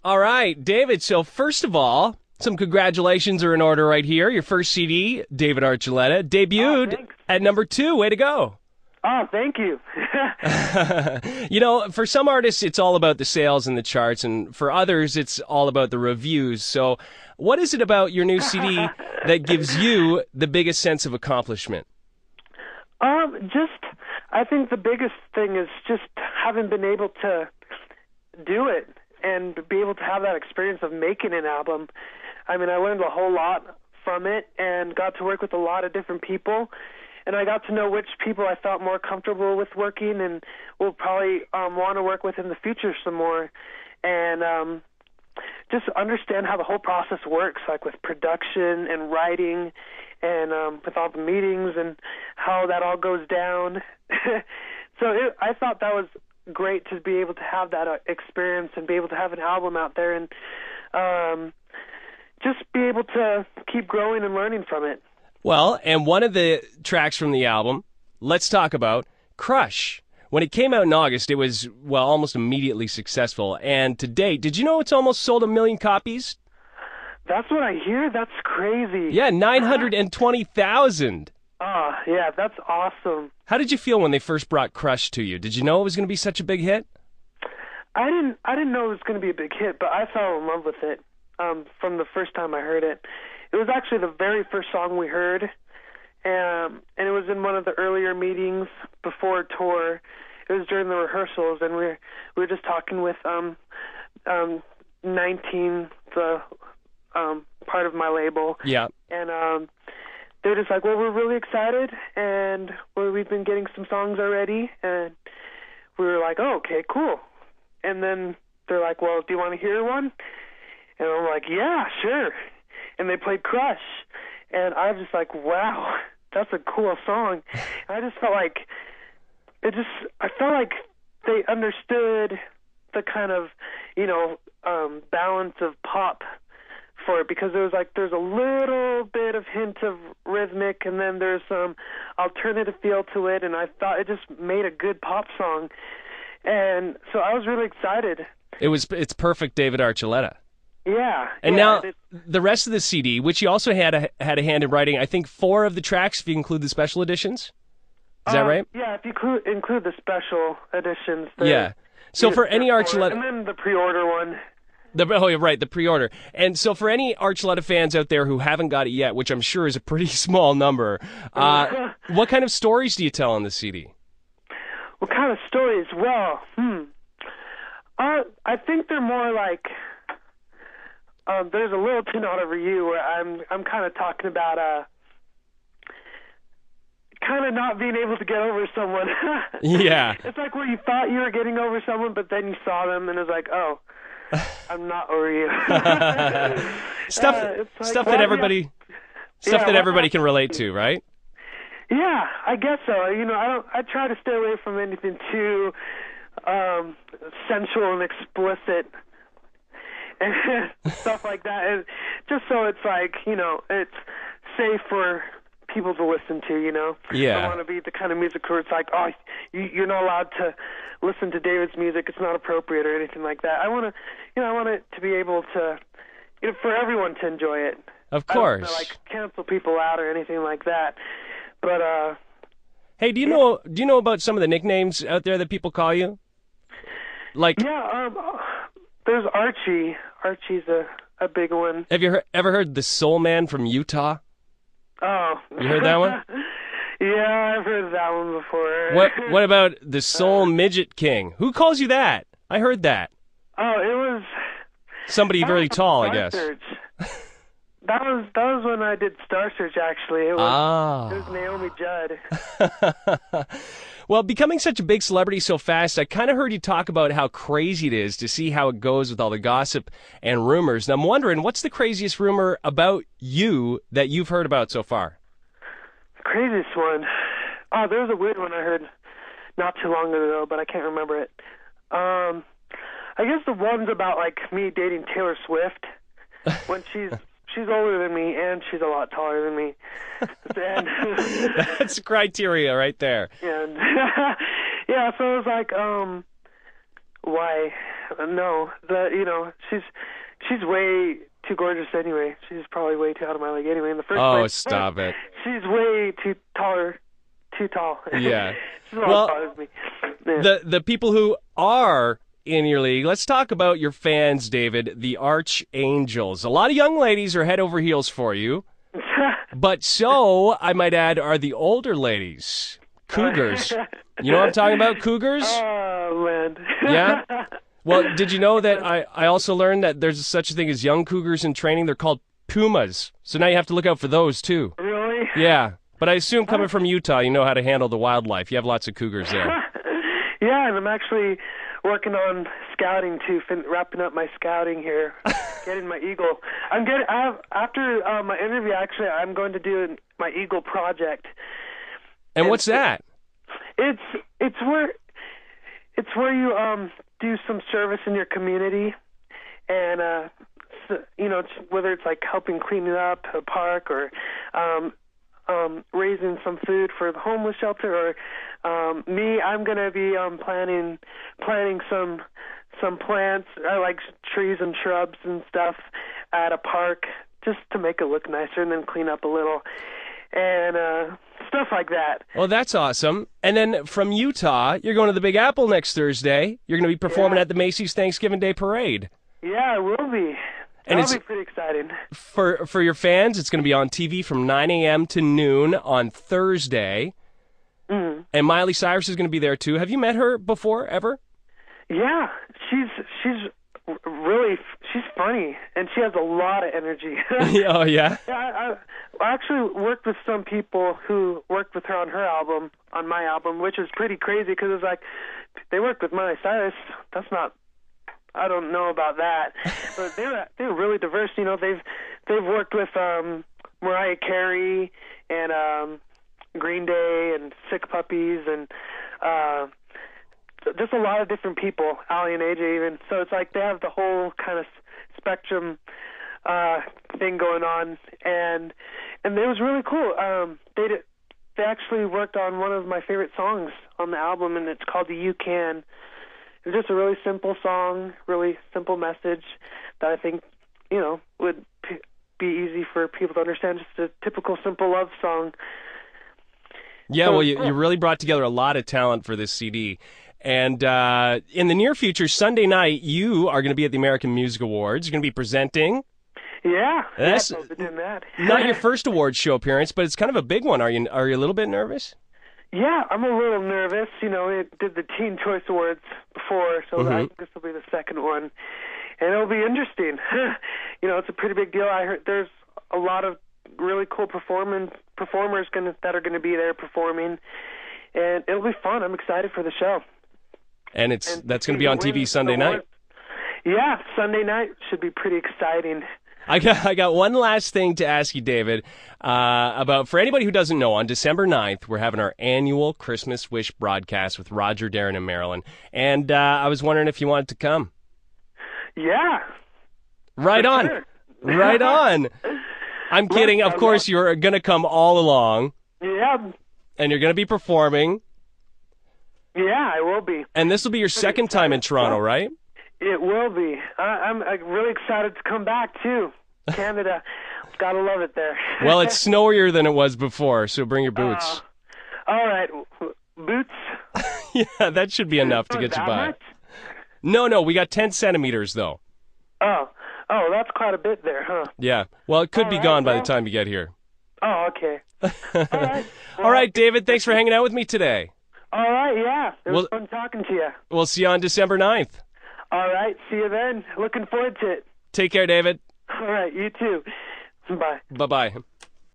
All right, David. So first of all, some congratulations are in order right here. Your first CD, David Archuleta, debuted at #2. Way to go. Oh, thank you. For some artists, it's all about the sales and the charts, and for others, it's all about the reviews. So what is it about your new CD that gives you the biggest sense of accomplishment? I think the biggest thing is just having been able to do it and be able to have that experience of making an album. I mean, I learned a whole lot from it and got to work with a lot of different people. And I got to know which people I felt more comfortable with working and will probably want to work with in the future some more. And just understand how the whole process works, like with production and writing and with all the meetings and how that all goes down. I thought that was great to be able to have that experience and be able to have an album out there and just be able to keep growing and learning from it. Well, and one of the tracks from the album, let's talk about Crush. When it came out in August, it was, almost immediately successful. And to date, did you know it's almost sold 1 million copies? That's what I hear. That's crazy. Yeah, 920,000. Oh, yeah, that's awesome. How did you feel when they first brought Crush to you? Did you know it was going to be such a big hit? I didn't know it was going to be a big hit, but I fell in love with it from the first time I heard it. It was actually the very first song we heard, and it was in one of the earlier meetings before a tour. It was during the rehearsals, and we were just talking with 19, the part of my label. Yeah. And they're just like, well, we're really excited, and we've been getting some songs already, and we were like, oh, okay, cool. And then they're like, well, do you want to hear one? And I'm like, yeah, sure. And they played Crush, and I was just like, wow, that's a cool song. And I just felt like I felt like they understood the kind of, balance of pop for it, because there's a little bit of hint of rhythmic, and then there's some alternative feel to it, and I thought it just made a good pop song. And so I was really excited. It's perfect David Archuleta. Yeah. And now the rest of the CD, which you also had a hand in writing, I think 4 of the tracks, if you include the special editions. Is that right? Yeah, if you include the special editions. Yeah. So for any Archuleta, and then the pre-order one. The pre-order. And so for any Archuleta fans out there who haven't got it yet, which I'm sure is a pretty small number, what kind of stories do you tell on the CD? What kind of stories? Well, I think they're more like. There's a little tune out over you where I'm kind of talking about kind of not being able to get over someone. Yeah. It's like where you thought you were getting over someone, but then you saw them and it was like, oh, I'm not over you. Stuff that everybody can relate to, right? Yeah, I guess so. I try to stay away from anything too sensual and explicit. And stuff like that, and just so it's like, it's safe for people to listen to, Yeah. I want to be the kind of music where it's like, oh, you're not allowed to listen to David's music, it's not appropriate or anything like that. I want it to be able to, for everyone to enjoy it. Of course. I don't want to, cancel people out or anything like that. But, hey, do you know about some of the nicknames out there that people call you? Yeah, there's Archie. Archie's a big one. Have you ever heard the Soul Man from Utah? Oh. You heard that one? Yeah, I've heard that one before. What about the Soul Midget King? Who calls you that? I heard that. Oh, it was somebody very tall, I guess. Search. That was when I did Star Search, actually. It was Naomi Judd. Well, becoming such a big celebrity so fast, I kind of heard you talk about how crazy it is to see how it goes with all the gossip and rumors. And I'm wondering, what's the craziest rumor about you that you've heard about so far? The craziest one? Oh, there was a weird one I heard not too long ago, but I can't remember it. I guess the one's about, me dating Taylor Swift when she's older than me, and she's a lot taller than me. That's criteria right there. And yeah, so I was like, why? No, she's way too gorgeous anyway. She's probably way too out of my league anyway in the first place. Oh, stop it. She's way too tall. Yeah. She's what Well, bothers me. Yeah. the people who are in your league, let's talk about your fans, David, the Archangels. A lot of young ladies are head over heels for you, but so, I might add, are the older ladies. Cougars. You know what I'm talking about, Cougars? Oh, man. Yeah? Well, did you know that I also learned that there's such a thing as young Cougars in training? They're called Pumas. So now you have to look out for those, too. Really? Yeah. But I assume coming from Utah, you know how to handle the wildlife. You have lots of Cougars there. Yeah, and I'm actually working on scouting too, wrapping up my scouting here, getting my eagle. After my interview, actually, I'm going to do my eagle project. And what's that? It's where you do some service in your community, and whether it's like helping clean up a park or raising some food for the homeless shelter, or I'm gonna be planting some plants, like trees and shrubs and stuff at a park, just to make it look nicer, and then clean up a little, and stuff like that. Well, that's awesome. And then from Utah, you're going to the Big Apple next Thursday. You're going to be performing at the Macy's Thanksgiving Day Parade. Yeah, it will be. That'll be pretty exciting. For your fans, it's going to be on TV from 9 a.m. to noon on Thursday. Mm. And Miley Cyrus is going to be there, too. Have you met her before, ever? Yeah, she's funny, and she has a lot of energy. Oh, yeah? Yeah, I actually worked with some people who worked with her on my album, which is pretty crazy, because it's like, they worked with Miley Cyrus. I don't know about that, but they're really diverse. You know, they've worked with Mariah Carey and Green Day and Sick Puppies and just a lot of different people, Ali and AJ even. So it's like they have the whole kind of spectrum thing going on, and it was really cool. They actually worked on one of my favorite songs on the album, and it's called the You Can. It's just a really simple song, really simple message that I think, would be easy for people to understand. Just a typical simple love song. Yeah, well, you really brought together a lot of talent for this CD. And in the near future, Sunday night, you are going to be at the American Music Awards. You're going to be presenting. Yeah, that's I've been doing that. Not your first awards show appearance, but it's kind of a big one. Are you a little bit nervous? Yeah, I'm a little nervous. It did the Teen Choice Awards before, so I think this will be the second one. And it'll be interesting. It's a pretty big deal. I heard there's a lot of really cool performers that are going to be there performing, and it'll be fun. I'm excited for the show. And that's going to be on TV Sunday night. Yeah, Sunday night should be pretty exciting. I got one last thing to ask you, David, about, for anybody who doesn't know, on December 9th, we're having our annual Christmas Wish broadcast with Roger, Darren, and Marilyn. And I was wondering if you wanted to come. Yeah. Right on. Sure. Right on. I'm kidding. Of course, you're going to come all along. Yeah. And you're going to be performing. Yeah, I will be. And this will be your second time in Toronto, right? It will be. I'm really excited to come back, too. Canada. Gotta love it there. Well, it's snowier than it was before, so bring your boots. All right. Boots? Yeah, that should be enough to get you by. Much? No, we got 10 centimeters, though. Oh, that's quite a bit there, huh? Yeah. Well, it could be gone by the time you get here. Oh, okay. All right. Well, all right, David, thanks for hanging out with me today. All right, yeah. It was fun talking to you. We'll see you on December 9th. All right, see you then. Looking forward to it. Take care, David. All right, you too. Bye. Bye-bye.